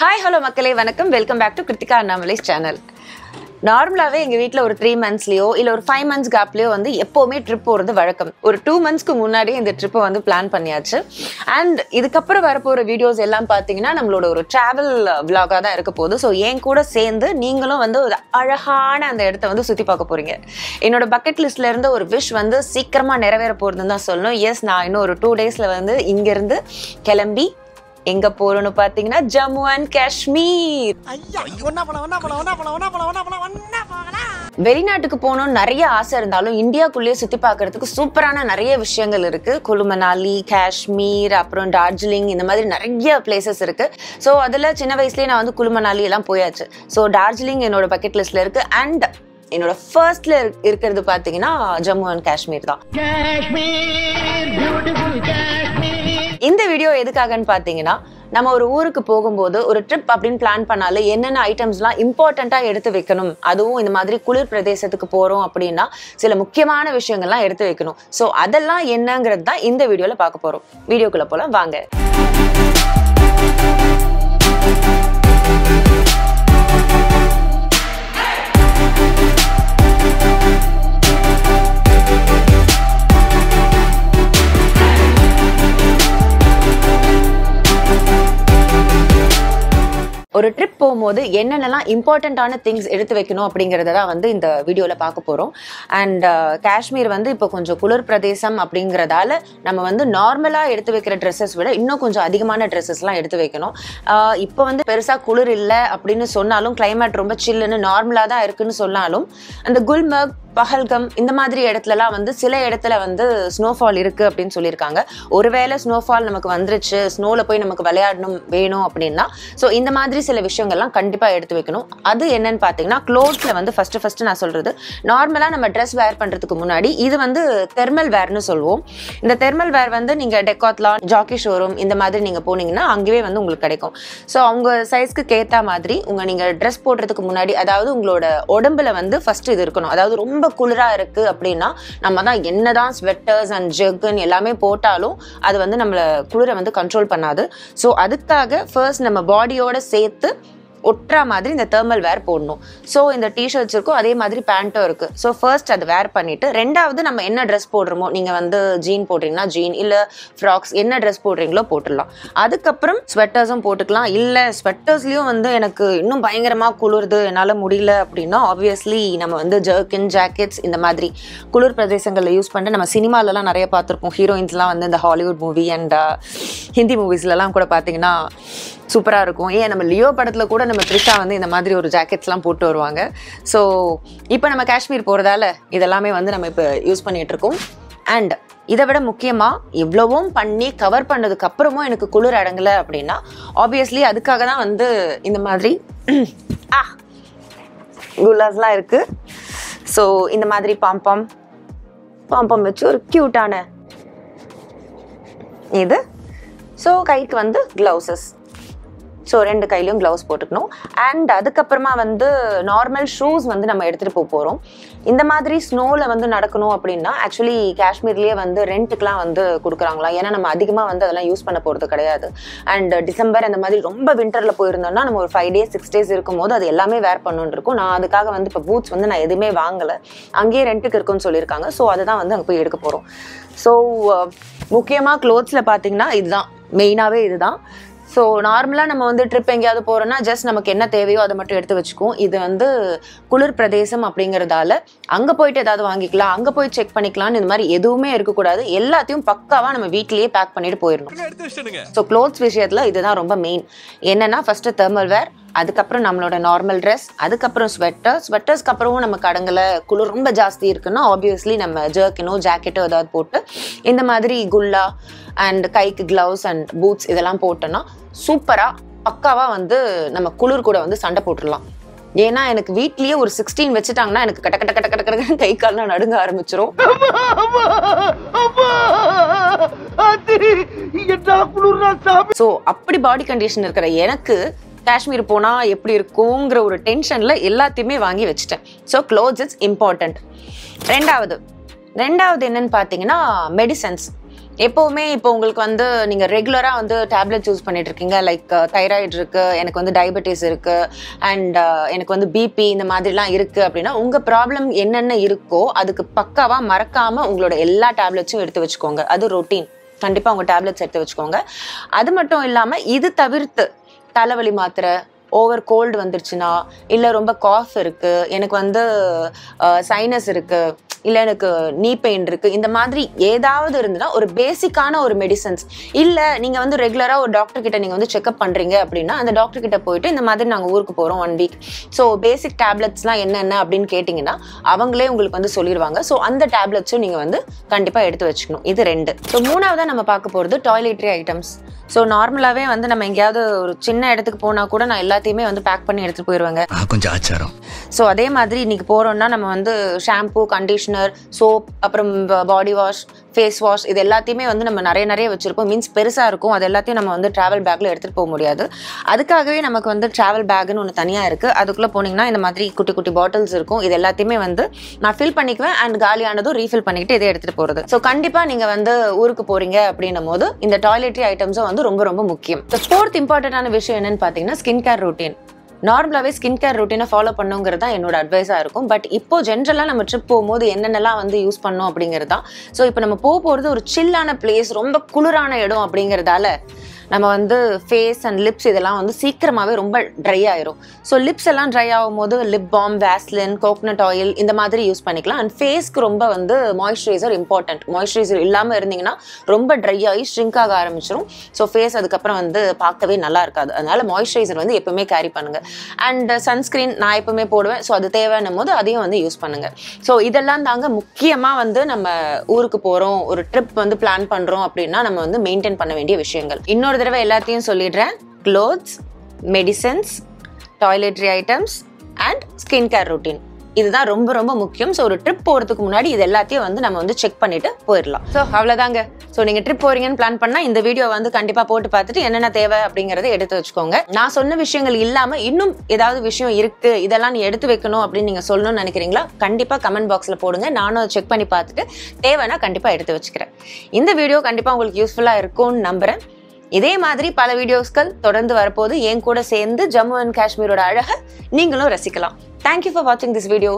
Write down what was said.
Hi, hello மக்களே வணக்கம். Welcome back to Krithika Annamalai's channel. நார்மலாவே எங்க வீட்ல ஒரு 3 monthsலயோ இல்ல ஒரு 5 months கேப்லயோ வந்து எப்பவுமே ட்ரிப் போறது வழக்கம். ஒரு 2 monthsக்கு முன்னாடியே இந்த ட்ரிப்பை வந்து பிளான் பண்ணியாச்சு. அண்ட் இதுக்கப்புறம் வரப்போற வீடியோஸ் எல்லாம் பாத்தீங்கன்னா நம்மளோட ஒரு டிராவல் vlog-ஆ தான் இருக்க போகுது. ஸோ என் கூட சேர்ந்து நீங்களும் வந்து ஒரு அழகான அந்த இடத்த வந்து சுத்தி பார்க்க போறீங்க. என்னோட பக்கெட் லிஸ்ட்ல இருந்து ஒரு விஷ் வந்து சீக்கிரமா நிறைவேற போறதுன்னு தான் சொல்லணும். எஸ், நான் இன்னும் ஒரு 2 daysல வந்து இங்க இருந்து கிளம்பி எங்க போறோம்னு பாத்தீங்கன்னா ஜம்மு அண்ட் காஷ்மீர். வெளிநாட்டுக்கு போகணும்னு நிறைய ஆசை இருந்தாலும் இந்தியாக்குள்ளேயே சுத்தி பார்க்கறதுக்கு சூப்பரான நிறைய விஷயங்கள் இருக்கு. குலு மணாலி, காஷ்மீர், அப்புறம் டார்ஜிலிங், இந்த மாதிரி நிறைய பிளேசஸ் இருக்கு. ஸோ அதுல சின்ன வயசுலயே நான் வந்து குலு மணாலி எல்லாம் போயாச்சு. ஸோ டார்ஜிலிங் என்னோட பக்கெட் லிஸ்ட்ல இருக்கு. அண்ட் என்னோட ஃபர்ஸ்ட்ல இருக்கிறது பாத்தீங்கன்னா ஜம்மு அண்ட் காஷ்மீர் தான். இந்த வீடியோ எதுக்காகன்னு பாத்தீங்கன்னா, நம்ம ஒரு ஊருக்கு போகும்போது ஒரு ட்ரிப் அப்படின்னு பிளான் பண்ணாலே என்னென்ன ஐட்டம்ஸ்லாம் இம்பார்ட்டண்டா எடுத்து வைக்கணும், அதுவும் இந்த மாதிரி குளிர் பிரதேசத்துக்கு போறோம் அப்படின்னா சில முக்கியமான விஷயங்கள்லாம் எடுத்து வைக்கணும். ஸோ அதெல்லாம் என்னங்கிறது தான் இந்த வீடியோல பார்க்க போறோம். வீடியோக்குள்ள போலாம் வாங்க. ஒரு ட்ரிப் போகும்போது என்னென்னலாம் இம்பார்ட்டண்ட்டான திங்ஸ் எடுத்து வைக்கணும் அப்படிங்கிறத தான் வந்து இந்த வீடியோவில் பார்க்க போகிறோம். அண்ட் காஷ்மீர் வந்து இப்போ கொஞ்சம் குளிர் பிரதேசம் அப்படிங்கிறதால நம்ம வந்து நார்மலாக எடுத்து வைக்கிற ட்ரெஸ்ஸஸ் விட இன்னும் கொஞ்சம் அதிகமான ட்ரெஸ்ஸஸ்லாம் எடுத்து வைக்கணும். இப்போ வந்து பெருசாக குளிர் இல்லை அப்படின்னு சொன்னாலும், கிளைமேட் ரொம்ப சில்லுன்னு நார்மலாக தான் இருக்குன்னு சொன்னாலும், அந்த குல்மர்க், பஹல்கம் இந்த மாதிரி இடத்துலலாம் வந்து சில இடத்துல வந்து ஸ்னோஃபால் இருக்கு அப்படின்னு சொல்லியிருக்காங்க. ஒருவேளை ஸ்னோஃபால் நமக்கு வந்துருச்சு, ஸ்னோவில் போய் நமக்கு விளையாடணும் வேணும் அப்படின்னா ஸோ இந்த மாதிரி சில விஷயங்கள்லாம் கண்டிப்பாக எடுத்து வைக்கணும். அது என்னன்னு பார்த்தீங்கன்னா, க்ளோத்ஸில் வந்து ஃபர்ஸ்ட் நான் சொல்றது, நார்மலாக நம்ம ட்ரெஸ் வேர் பண்ணுறதுக்கு முன்னாடி இது வந்து தெர்மல் வேர்னு சொல்லுவோம். இந்த தெர்மல் வேர் வந்து நீங்கள் டெக்காத்லான், ஜாக்கி ஷோரூம் இந்த மாதிரி நீங்கள் போனீங்கன்னா அங்கேயே வந்து உங்களுக்கு கிடைக்கும். ஸோ அவங்க சைஸ்க்கு ஏற்ற மாதிரி நீங்கள் ட்ரெஸ் போடுறதுக்கு முன்னாடி, அதாவது உங்களோட உடம்புல வந்து ஃபர்ஸ்ட் இது இருக்கணும். அதாவது ரொம்ப குளிரா இருக்கு அப்படின்னா நம்ம தான் என்னதான் ஸ்வெட்டர்ஸ் அண்ட் ஜெர்கன் எல்லாமே போட்டாலும் அது வந்து நம்மள குளிரை வந்து கண்ட்ரோல் பண்ணாது. ஸோ அதுக்காக ஃபர்ஸ்ட் நம்ம பாடியோட சேர்த்து ஒட்டுற மாதிரி இந்த தெர்மல் வேர் போடணும். ஸோ இந்த டிஷர்ட்ஸ் இருக்கும், அதே மாதிரி பேண்ட்டும் இருக்கு. ஸோ ஃபர்ஸ்ட் அதை வேர் பண்ணிட்டு, ரெண்டாவது நம்ம என்ன ட்ரெஸ் போடுறோமோ, நீங்கள் வந்து ஜீன் போடுறீங்கன்னா ஜீன், இல்லை ஃப்ராக்ஸ், என்ன ட்ரெஸ் போடுறீங்களோ போட்டுடலாம். அதுக்கப்புறம் ஸ்வெட்டர்ஸும் போட்டுக்கலாம். இல்லை ஸ்வெட்டர்ஸ்லையும் வந்து எனக்கு இன்னும் பயங்கரமாக குளிருது, என்னால் முடியல அப்படின்னா ஆப்வியஸ்லி நம்ம வந்து ஜர்க்கின், ஜாக்கெட்ஸ் இந்த மாதிரி குளிர் பிரதேசங்களில் யூஸ் பண்ணிட்டு, நம்ம சினிமாலலாம் நிறைய பார்த்துருப்போம். ஹீரோயின்ஸ்லாம் வந்து இந்த ஹாலிவுட் மூவி அண்ட் ஹிந்தி மூவிஸ்லலாம் கூட பார்த்தீங்கன்னா சூப்பராக இருக்கும். ஏன் நம்ம லியோ படத்தில் கூட நம்ம த்ரிஷா வந்து இந்த மாதிரி ஒரு ஜாக்கெட்ஸ்லாம் போட்டு வருவாங்க. ஸோ இப்போ நம்ம காஷ்மீர் போகிறதால இதெல்லாமே வந்து நம்ம இப்போ யூஸ் பண்ணிகிட்டு இருக்கோம். அண்ட் இதை விட முக்கியமாக இவ்வளவும் பண்ணி கவர் பண்ணதுக்கு அப்புறமும் எனக்கு குளிர் அடங்கலை அப்படின்னா ஆப்வியஸ்லி அதுக்காக தான் வந்து இந்த மாதிரி குல்லாஸ்லாம் இருக்குது. ஸோ இந்த மாதிரி பாம்பம் வச்சு ஒரு க்யூட்டான இது. ஸோ கைக்கு வந்து க்ளவுசஸ், ஸோ 2 கையிலையும் க்ளவுஸ் போட்டுக்கணும். அண்ட் அதுக்கப்புறமா வந்து நார்மல் ஷூஸ் வந்து நம்ம எடுத்துகிட்டு போகிறோம். இந்த மாதிரி ஸ்னோவில் வந்து நடக்கணும் அப்படின்னா ஆக்சுவலி காஷ்மீர்லேயே வந்து ரெண்ட்டுக்கெலாம் வந்து கொடுக்குறாங்களா. ஏன்னா நம்ம அதிகமாக வந்து அதெல்லாம் யூஸ் பண்ண போகிறது கிடையாது. அண்ட் டிசம்பர் அந்த மாதிரி ரொம்ப விண்டரில் போயிருந்தோம்னா நம்ம ஒரு 5 days 6 days இருக்கும் போது அது எல்லாமே வேர் பண்ணணுன்னு இருக்கும். நான் அதுக்காக வந்து இப்போ பூட்ஸ் வந்து நான் எதுவுமே வாங்கலை, அங்கேயே ரெண்ட்டுக்கு இருக்குன்னு சொல்லியிருக்காங்க. ஸோ அதை தான் வந்து அங்கே போய் எடுக்க போகிறோம். ஸோ முக்கியமாக க்ளோத்ஸில் பார்த்தீங்கன்னா இதுதான் மெயினாகவே இதுதான். ஸோ நார்மலாக நம்ம வந்து ட்ரிப் எங்கேயாவது போகிறோன்னா ஜஸ்ட் நமக்கு என்ன தேவையோ அதை மட்டும் எடுத்து வச்சுக்குவோம். இது வந்து குளிர் பிரதேசம் அப்படிங்கிறதால அங்கே போயிட்டு ஏதாவது வாங்கிக்கலாம், அங்கே போய் செக் பண்ணிக்கலாம்னு இந்த மாதிரி எதுவுமே இருக்கக்கூடாது. எல்லாத்தையும் பக்காவாக நம்ம வீட்லேயே பேக் பண்ணிட்டு போயிடணும். ஸோ க்ளோத்ஸ் விஷயத்தில் இதுதான் ரொம்ப மெயின். என்னன்னா ஃபர்ஸ்ட் தெர்மல் வேர், அதுக்கப்புறம் நம்மளோட நார்மல் ட்ரெஸ், அதுக்கப்புறம் ஸ்வெட்டர்ஸ்க்கு அப்புறமும் நமக்கு அடங்கலை, குளிர் ரொம்ப ஜாஸ்தி இருக்குன்னா ஆப்வியஸ்லி நம்ம ஜர்க்கினோ ஜாக்கெட்டோ ஏதாவது போட்டு இந்த மாதிரி குல்லா அண்ட் கைக்கு க்ளவுஸ் அண்ட் பூட்ஸ் இதெல்லாம் போட்டோன்னா சூப்பராக பக்காவாக வந்து நம்ம குளிர் கூட வந்து சண்டை போட்டுடலாம். ஏன்னா எனக்கு வீட்லயே ஒரு 16 வச்சுட்டாங்கன்னா எனக்கு கட்ட கட்ட கட்ட கட்ட கட்ட கை கால்லாம் நடுங்க ஆரம்பிச்சிரும். ஸோ அப்படி பாடி கண்டிஷன் இருக்கிற எனக்கு காஷ்மீர் போனா எப்படி இருக்குங்கிற ஒரு டென்ஷன்ல எல்லாத்தையுமே வாங்கி வச்சுட்டேன். So clothes it's important. ரெண்டாவது என்னன்னு பார்த்தீங்கன்னா மெடிசன்ஸ். எப்போவுமே இப்போ உங்களுக்கு வந்து நீங்கள் ரெகுலராக வந்து டேப்லெட் யூஸ் பண்ணிட்டு இருக்கீங்க, லைக் தைராய்டு இருக்கு, எனக்கு வந்து டயபெட்டிஸ் இருக்கு, அண்ட் எனக்கு வந்து பிபி இந்த மாதிரிலாம் இருக்கு அப்படின்னா உங்கள் ப்ராப்ளம் என்னென்ன இருக்கோ அதுக்கு பக்காவாக மறக்காமல் உங்களோட எல்லா டேப்லெட்ஸும் எடுத்து வச்சுக்கோங்க. அது ரொட்டீன். கண்டிப்பாக உங்கள் டேப்லெட்ஸ் எடுத்து வச்சுக்கோங்க. அது மட்டும் இல்லாமல் இது தவிர்த்து தலைவலி மாத்திரை, ஓவர் கோல்டு வந்துருச்சுன்னா, இல்லை ரொம்ப காஃப் இருக்கு, எனக்கு வந்து சைனஸ் இருக்கு, இல்லை எனக்கு நீ பெயின் இருக்கு, இந்த மாதிரி ஏதாவது இருந்துன்னா ஒரு பேசிக்கான ஒரு மெடிசன்ஸ், இல்லை நீங்கள் வந்து ரெகுலராக ஒரு டாக்டர் கிட்ட நீங்கள் வந்து செக்அப் பண்ணுறீங்க அப்படின்னா அந்த டாக்டர் கிட்ட போயிட்டு இந்த மாதிரி நாங்கள் ஊருக்கு போகிறோம் 1 வீக், ஸோ பேசிக் டேப்லெட்ஸ்லாம் என்னென்ன அப்படின்னு கேட்டிங்கன்னா அவங்களே உங்களுக்கு வந்து சொல்லிடுவாங்க. ஸோ அந்த டேப்லெட்ஸும் நீங்கள் வந்து கண்டிப்பாக எடுத்து வச்சுக்கணும். இது 2. ஸோ 3ஆவதாக நம்ம பார்க்க போகிறது டாய்லெட்ரி ஐட்டம்ஸ். ஸோ நார்மலாகவே வந்து நம்ம எங்கேயாவது ஒரு சின்ன இடத்துக்கு போனால் கூட நான் எல்லாத்தையுமே வந்து பேக் பண்ணி எடுத்துகிட்டு போயிடுவாங்க. கொஞ்சம் ஆச்சாரம். ஸோ அதே மாதிரி இன்னைக்கு போகிறோம்னா நம்ம வந்து ஷாம்பூ, கண்டிஷனர், சோப், அப்புறம் பாடி வாஷ், ஃபேஸ் வாஷ், இது எல்லாத்தையுமே வந்து நம்ம நிறைய வச்சுருப்போம். மீன்ஸ் பெருசாக இருக்கும். அது எல்லாத்தையும் நம்ம வந்து ட்ராவல் பேக்கில் எடுத்துகிட்டு போக முடியாது. அதுக்காகவே நமக்கு வந்து ட்ராவல் பேக்குன்னு ஒன்று தனியாக இருக்குது. அதுக்குள்ளே போனீங்கன்னா இந்த மாதிரி குட்டி குட்டி பாட்டில்ஸ் இருக்கும். இது எல்லாத்தையுமே வந்து நான் ஃபில் பண்ணிக்குவேன் அண்ட் காலியானதும் ரீஃபில் பண்ணிக்கிட்டு இதை எடுத்துகிட்டு போகிறது. ஸோ கண்டிப்பாக நீங்கள் வந்து ஊருக்கு போகிறீங்க அப்படின்னும் போது இந்த டாய்லெட்ரி ஐட்டம்ஸும் வந்து ரொம்ப முக்கியம். 4th இம்பார்ட்டன்டான விஷயம் என்னன்னு பார்த்தீங்கன்னா ஸ்கின் கேர் ரொட்டீன். நார்மலாகவே ஸ்கின் கேர் ரொட்டீனை ஃபாலோ பண்ணுங்கிறது தான் என்னோட அட்வைஸாக இருக்கும். பட் இப்போ ஜென்ரலாக நம்ம ட்ரிப் போகும்போது என்னென்னலாம் வந்து யூஸ் பண்ணோம் அப்படிங்கிறது தான். ஸோ இப்போ நம்ம போகிறது ஒரு சில்லான பிளேஸ், ரொம்ப குளிரான இடம் அப்படிங்கிறதால நம்ம வந்து ஃபேஸ் அண்ட் லிப்ஸ் இதெல்லாம் வந்து சீக்கிரமாகவே ரொம்ப ட்ரை ஆயிரும். ஸோ லிப்ஸ் எல்லாம் ட்ரை ஆகும் போது lip balm, Vaseline, coconut oil இந்த மாதிரி யூஸ் பண்ணிக்கலாம். அண்ட் ஃபேஸ்க்கு ரொம்ப வந்து மாய்ஸ்சரைசர் இம்பார்ட்டன்ட். மாய்ஸ்சரைசர் இல்லாமல் இருந்தீங்கன்னா ரொம்ப ட்ரை ஆகி ஷ்ரிங்க் ஆக ஆரம்பிச்சிடும். ஸோ ஃபேஸ் அதுக்கப்புறம் வந்து பார்க்கவே நல்லா இருக்காது. அதனால மாய்ஸ்சரைசர் வந்து எப்பவுமே கேரி பண்ணுங்க. அண்ட் சன்ஸ்கிரீன் நான் எப்பவுமே போடுவேன். ஸோ அது தேவைன்னும் போது அதையும் வந்து யூஸ் பண்ணுங்க. ஸோ இதெல்லாம் தாங்க முக்கியமாக வந்து நம்ம ஊருக்கு போகிறோம், ஒரு ட்ரிப் வந்து பிளான் பண்ணுறோம் அப்படின்னா நம்ம வந்து மெயின்டைன் பண்ண வேண்டிய விஷயங்கள். இன்னொரு தடவை எல்லாத்தையும் சொல்லிடுறேன். Clothes, medicines, toiletry items and skin care routine, இதுதான் ரொம்ப முக்கியம். ஸோ ஒரு ட்ரிப் போகிறதுக்கு முன்னாடி இது எல்லாத்தையும் வந்து நம்ம வந்து செக் பண்ணிட்டு போயிடலாம். ஸோ அவ்வளோதாங்க. ஸோ நீங்கள் ட்ரிப் போறீங்கன்னு பிளான் பண்ணால் இந்த வீடியோ வந்து கண்டிப்பாக போட்டு பார்த்துட்டு என்னென்ன தேவை அப்படிங்கிறத எடுத்து வச்சுக்கோங்க. நான் சொன்ன விஷயங்கள் இல்லாமல் இன்னும் ஏதாவது விஷயம் இருக்கு, இதெல்லாம் நீ எடுத்து வைக்கணும் அப்படின்னு நீங்கள் சொல்லணும்னு நினைக்கிறீங்களா? கண்டிப்பாக கமெண்ட் பாக்ஸில் போடுங்க. நானும் செக் பண்ணி பார்த்துட்டு தேவைன்னா கண்டிப்பாக எடுத்து வச்சுக்கிறேன். இந்த வீடியோ கண்டிப்பாக உங்களுக்கு யூஸ்ஃபுல்லாக இருக்கும்னு நம்புகிறேன். இதே மாதிரி பல வீடியோஸ்கள் தொடர்ந்து வரப்போது. என் கூட சேர்ந்து ஜம்மு அண்ட் காஷ்மீரோட அழகை நீங்களும் ரசிக்கலாம். Thank you for watching this video.